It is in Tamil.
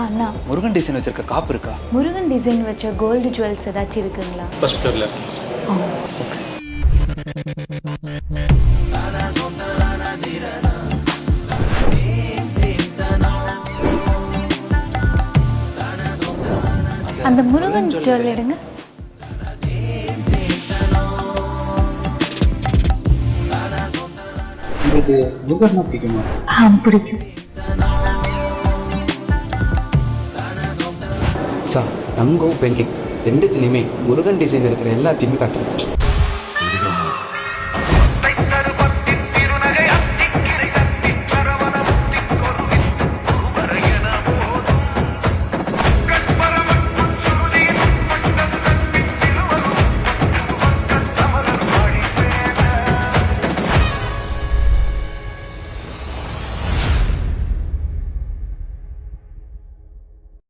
அண்ணா முருகன் டிசைன் வச்சிருக்க காப்பு இருக்கா? முருகன் டிசைன் வச்ச கோல்டு ஜுவல்ஸ் ஏதாச்சும் இருக்குங்களா? ஃபர்ஸ்ட் ஃப்ளோர்ல ஓகே. அந்த முருகன் ஜுவல் எடுங்க. உங்களுக்கு முருகன்னா பிடிக்குமா? பிடிக்கும். சார் தங்கம் பெயிண்டிங் ரெண்டுத்துலேயுமே முருகன் டிசைன் இருக்கிற எல்லாத்தையுமே காட்டுறேன்.